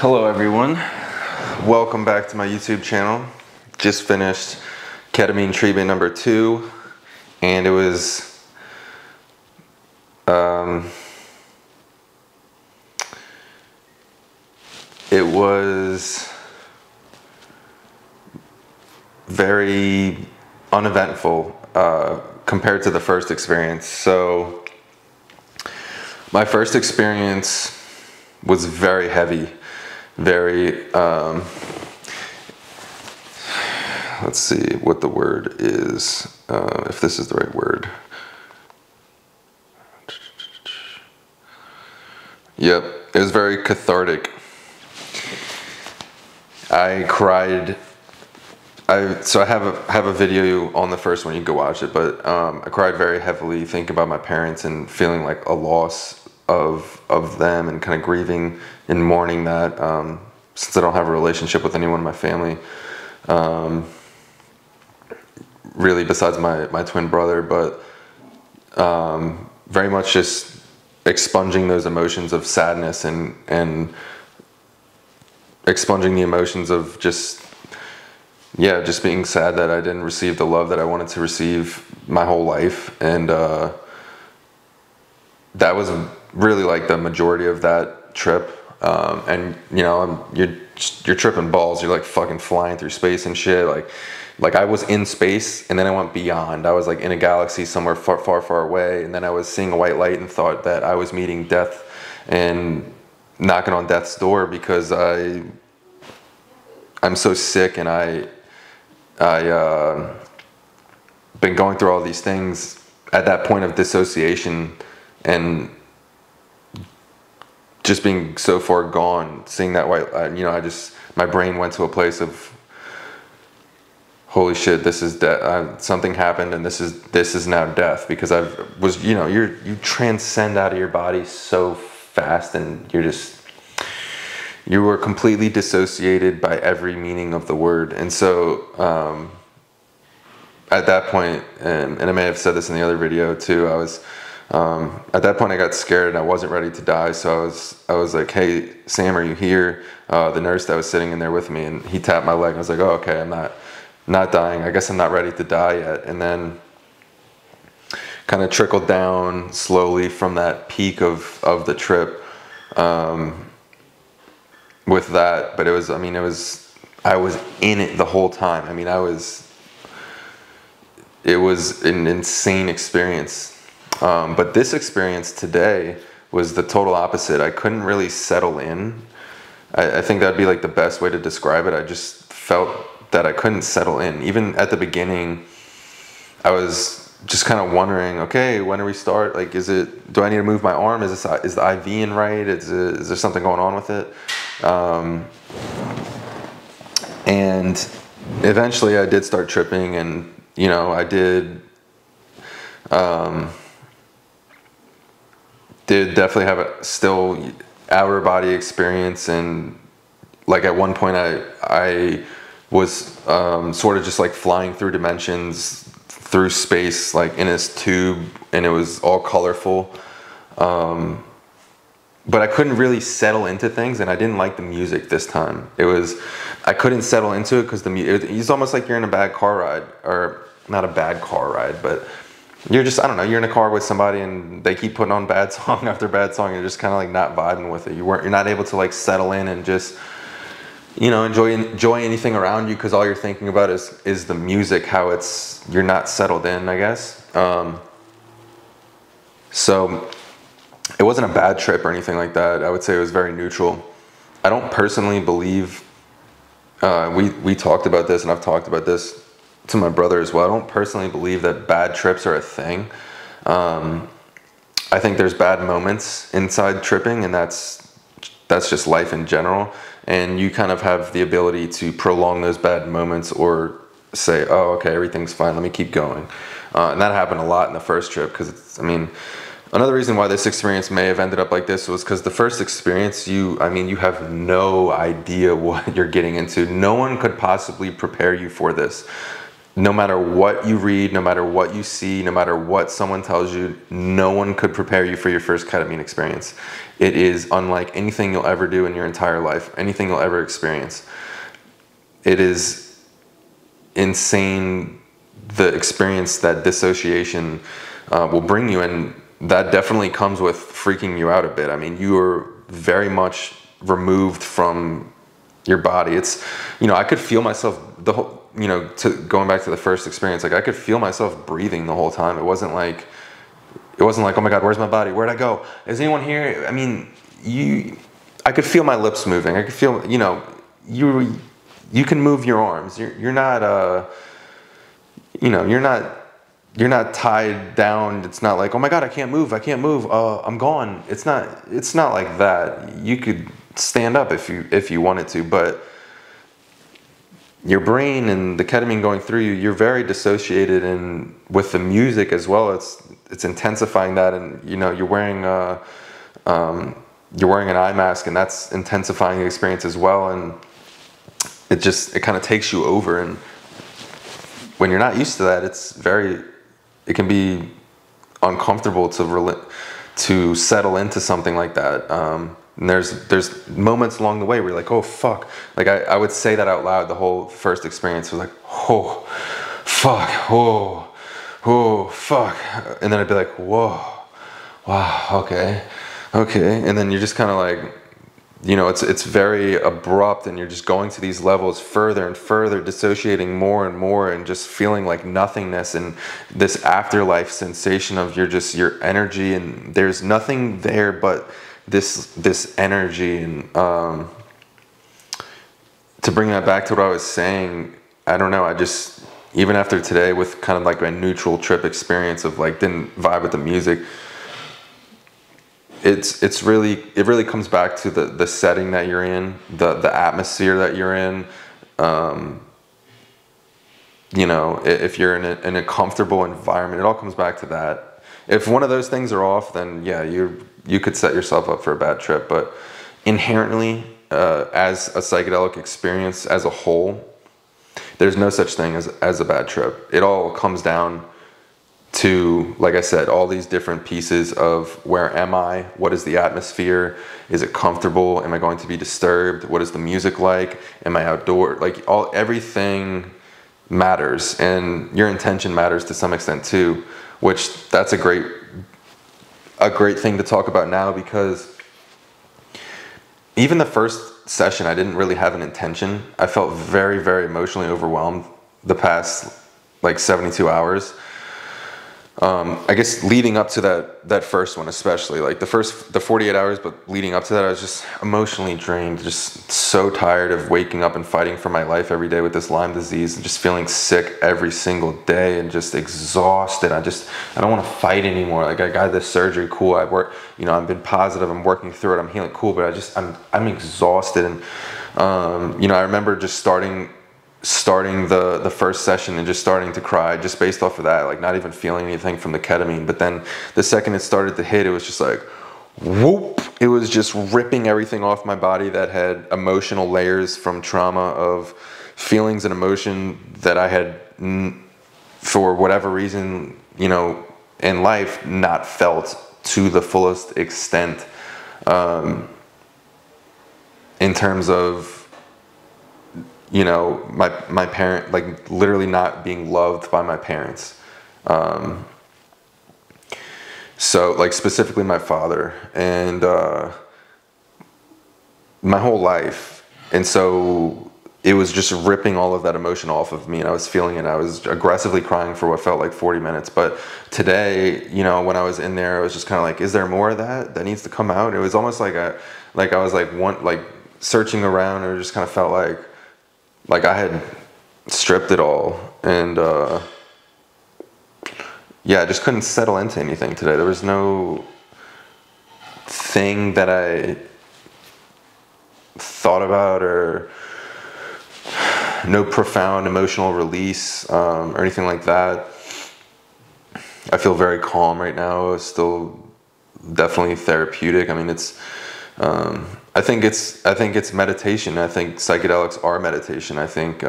Hello everyone, welcome back to my YouTube channel. Just finished ketamine treatment number 2, and it was very uneventful compared to the first experience. So my first experience was very heavy, very let's see what the word is, if this is the right word. Yep, it was very cathartic. I cried. So I have a video on the first one, you can go watch it, but I cried very heavily thinking about my parents and feeling like a loss of them, and kind of grieving and mourning that, since I don't have a relationship with anyone in my family, really besides my twin brother, but very much just expunging those emotions of sadness and expunging the emotions of just being sad that I didn't receive the love that I wanted to receive my whole life. And that was really like the majority of that trip. And you know, you're tripping balls. You're like fucking flying through space and shit. Like I was in space, and then I went beyond. I was like in a galaxy somewhere far, far, far away, and then I was seeing a white light and thought that I was meeting death and knocking on death's door, because I'm so sick, and I been going through all these things at that point of dissociation, and just being so far gone, seeing that white light, you know, my brain went to a place of, holy shit, this is death. Something happened, and this is now death, because you know, you transcend out of your body so fast, and you were completely dissociated by every meaning of the word. And so at that point, and I may have said this in the other video too, I was at that point I got scared, and I wasn't ready to die. So I was like, hey Sam, are you here? The nurse that was sitting in there with me, and he tapped my leg. I was like, oh, okay, I'm not dying. I guess I'm not ready to die yet. And then kind of trickled down slowly from that peak of the trip with that. But I was in it the whole time. I mean, it was an insane experience. But this experience today was the total opposite. I couldn't really settle in. I think that'd be like the best way to describe it. I just felt that I couldn't settle in. Even at the beginning, I was just kind of wondering, okay, when do we start? Like, do I need to move my arm? Is the IV in right? Is there something going on with it? And eventually I did start tripping, and, you know, I did definitely have a still outer body experience. And like at one point I was sort of just like flying through dimensions, through space, like in this tube, and it was all colorful. But I couldn't really settle into things, and I didn't like the music this time. I couldn't settle into it because it's almost like you're in a bad car ride, or not a bad car ride, but you're just, I don't know, you're in a car with somebody and they keep putting on bad song after bad song, and you're just kind of like not vibing with it. You're not able to like settle in and just, you know, enjoy anything around you, because all you're thinking about is the music, how you're not settled in, I guess. So it wasn't a bad trip or anything like that. I would say it was very neutral. I don't personally believe, we talked about this, and I've talked about this to my brother as well. I don't personally believe that bad trips are a thing. I think there's bad moments inside tripping, and that's just life in general. And you kind of have the ability to prolong those bad moments, or say, oh, okay, everything's fine, let me keep going. And that happened a lot in the first trip, because another reason why this experience may have ended up like this was because the first experience, you have no idea what you're getting into. No one could possibly prepare you for this. no matter what you read, no matter what you see, no matter what someone tells you, no one could prepare you for your first ketamine experience. It is unlike anything you'll ever do in your entire life, anything you'll ever experience. It is insane, the experience that dissociation will bring you, and that definitely comes with freaking you out a bit. I mean, you are very much removed from your body. It's, you know, I could feel myself the whole, you know, going back to the first experience, like I could feel myself breathing the whole time. It wasn't like, oh my God, where's my body? Where'd I go? Is anyone here? I mean, I could feel my lips moving. I could feel, you know, you can move your arms. You're not, you know, you're not tied down. It's not like, oh my God, I can't move. I'm gone. It's not like that. You could stand up if you wanted to, but your brain and the ketamine going through you, you're very dissociated, and with the music as well, it's intensifying that. And you know, you're wearing an eye mask, and that's intensifying the experience as well. And it kind of takes you over. And when you're not used to that, it can be uncomfortable to settle into something like that. And there's moments along the way where you're like, oh fuck. Like I would say that out loud. The whole first experience was like, oh fuck, oh fuck. And then I'd be like, whoa, wow, okay. And then you're just kind of like, you know, it's very abrupt, and you're just going to these levels further and further, dissociating more and more, and just feeling like nothingness, and this afterlife sensation of your energy, and there's nothing there but this energy. And to bring that back to what I was saying, I don't know, I just, even after today, with kind of like a neutral trip experience of like, didn't vibe with the music, it really comes back to the setting that you're in, the atmosphere that you're in. You know, if you're in a comfortable environment, it all comes back to that. If one of those things are off, then yeah, you could set yourself up for a bad trip. But inherently, as a psychedelic experience as a whole, there's no such thing as a bad trip. It all comes down to, like I said, all these different pieces of where am I? What is the atmosphere? Is it comfortable? Am I going to be disturbed? What is the music like? Am I outdoor? Like everything matters, and your intention matters to some extent too, which that's a great thing to talk about now, because even the first session, I didn't really have an intention. I felt very, very emotionally overwhelmed the past like 72 hours. I guess leading up to that first one, especially like the 48 hours, but leading up to that, I was just emotionally drained, just so tired of waking up and fighting for my life every day with this Lyme disease, and just feeling sick every single day, and just exhausted. I don't want to fight anymore. Like, I got this surgery, cool. I work, you know, I've been positive. I'm working through it. I'm healing, cool. But I'm exhausted. And you know, I remember just starting the first session and just starting to cry just based off of that, like not even feeling anything from the ketamine. But then the second it started to hit, it was just like whoop, it was just ripping everything off my body that had emotional layers from trauma, of feelings and emotion that I had for whatever reason, you know, in life not felt to the fullest extent, in terms of, you know, my parent, like literally not being loved by my parents. So like specifically my father, and my whole life. And so it was just ripping all of that emotion off of me, and I was feeling it. I was aggressively crying for what felt like 40 minutes. But today, you know, when I was in there, I was just kind of like, is there more of that needs to come out? It was almost like I was like searching around, and it just kind of felt like I had stripped it all. And yeah, I just couldn't settle into anything today. There was no thing that I thought about, or no profound emotional release, or anything like that. I feel very calm right now. It's still definitely therapeutic. I mean, it's I think it's meditation. I think psychedelics are meditation. I think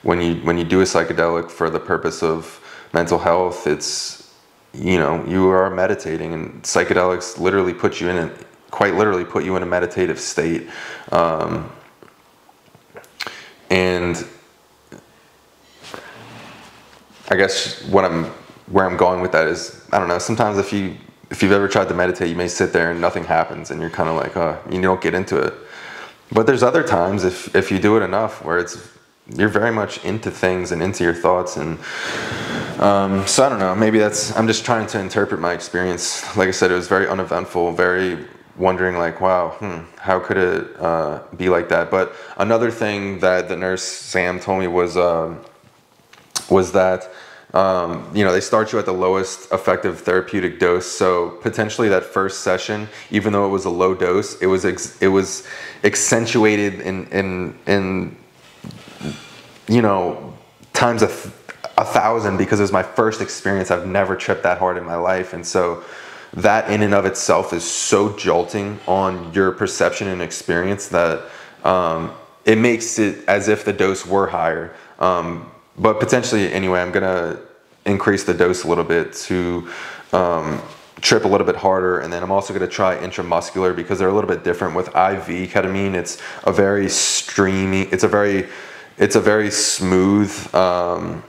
when you do a psychedelic for the purpose of mental health, it's, you know, you are meditating, and psychedelics literally put you in a, quite literally put you in a meditative state. And I guess where I'm going with that is, I don't know, sometimes if you've ever tried to meditate, you may sit there and nothing happens and you're kind of like, oh, you don't get into it. But there's other times, if you do it enough, where you're very much into things and into your thoughts. And so I don't know, maybe I'm just trying to interpret my experience. Like I said, it was very uneventful, very wondering like, wow, how could it be like that? But another thing that the nurse Sam told me was that you know, they start you at the lowest effective therapeutic dose. So potentially that first session, even though it was a low dose, it was accentuated in you know, times 1,000, because it was my first experience. I've never tripped that hard in my life, and so that in and of itself is so jolting on your perception and experience that it makes it as if the dose were higher. But potentially, anyway, I'm gonna increase the dose a little bit to trip a little bit harder, and then I'm also gonna try intramuscular, because they're a little bit different. With IV ketamine, it's a very streamy, it's a very smooth. Hold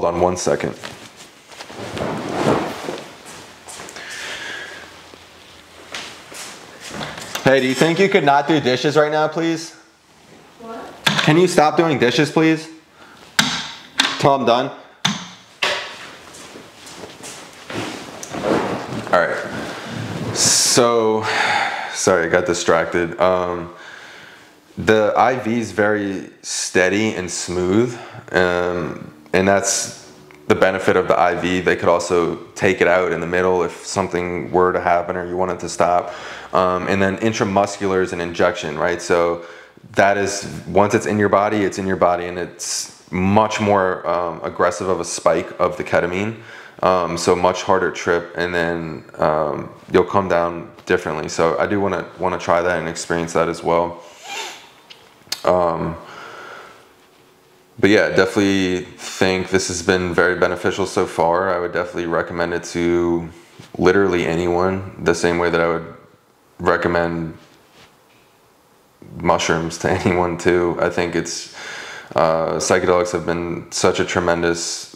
on one second. Hey, do you think you could not do dishes right now, please? What? Can you stop doing dishes, please? Till I'm done. All right. So, sorry, I got distracted. The IV is very steady and smooth, and that's the benefit of the IV. They could also take it out in the middle if something were to happen or you wanted to stop. And then intramuscular is an injection, right? So that is, once it's in your body, it's in your body, and it's much more aggressive of a spike of the ketamine. So much harder trip, and then you'll come down differently. So I do want to try that and experience that as well. But yeah, definitely think this has been very beneficial so far. I would definitely recommend it to literally anyone, the same way that I would recommend mushrooms to anyone too. I think it's psychedelics have been such a tremendous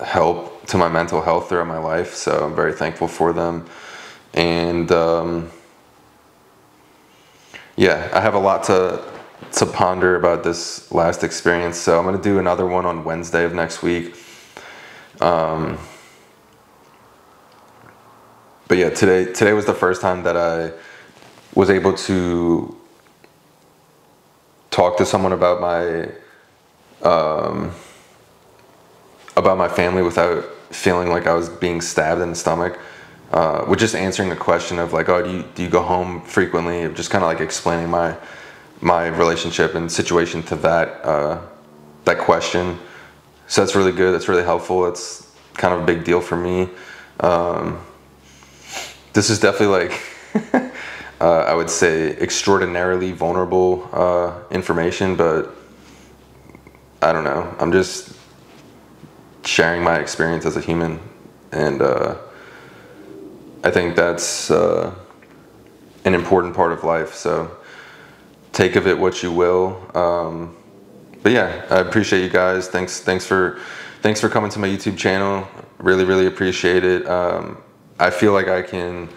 help to my mental health throughout my life, so I'm very thankful for them. And yeah, I have a lot to ponder about this last experience, so I'm going to do another one on Wednesday of next week. But yeah, today was the first time that I was able to talk to someone about my family without feeling like I was being stabbed in the stomach. With just answering the question of like, oh, do you go home frequently? Of just kind of like explaining my relationship and situation to that question. So that's really good. That's really helpful. It's kind of a big deal for me. This is definitely like I would say extraordinarily vulnerable information, but I don't know. I'm just sharing my experience as a human, and I think that's an important part of life. So take of it what you will. But yeah, I appreciate you guys. Thanks for coming to my YouTube channel. Really appreciate it. I feel like I can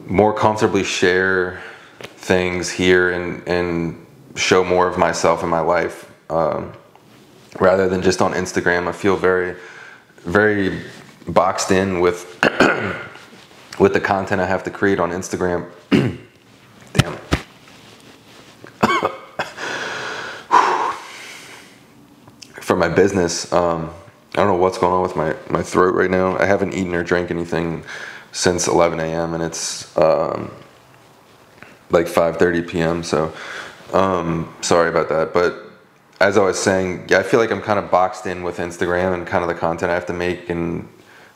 more comfortably share things here and show more of myself in my life, rather than just on Instagram. I feel very boxed in with with the content I have to create on Instagram. Damn. For my business, I don't know what's going on with my throat right now. I haven't eaten or drank anything since 11 a.m. and it's like 5:30 p.m. So sorry about that. But as I was saying, yeah, I feel like I'm kind of boxed in with Instagram and kind of the content I have to make and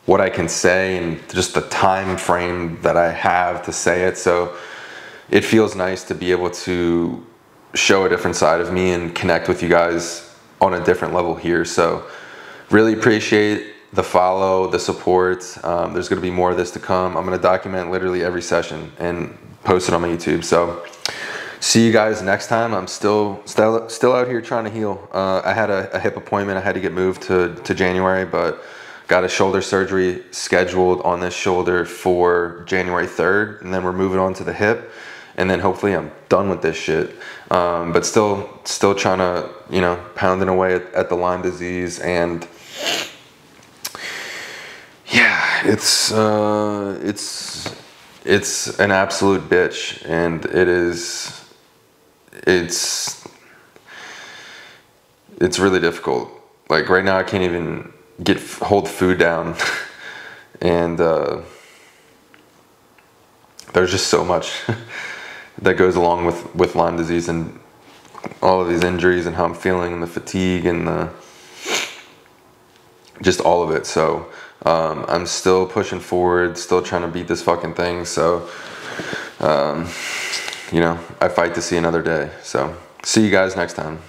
what I can say and just the time frame that I have to say it. So it feels nice to be able to show a different side of me and connect with you guys on a different level here. So really appreciate the follow, the support. There's going to be more of this to come. I'm going to document literally every session and post it on my YouTube. So see you guys next time. I'm still out here trying to heal. I had a hip appointment. I had to get moved to January, but got a shoulder surgery scheduled on this shoulder for January 3rd, and then we're moving on to the hip, and then hopefully I'm done with this shit. But still trying to, you know, pounding away at the Lyme disease. And yeah, it's an absolute bitch, and it's really difficult. Like right now I can't even hold food down. And there's just so much that goes along with Lyme disease and all of these injuries and how I'm feeling and the fatigue and just all of it. So I'm still pushing forward, still trying to beat this fucking thing. So you know, I fight to see another day. So see you guys next time.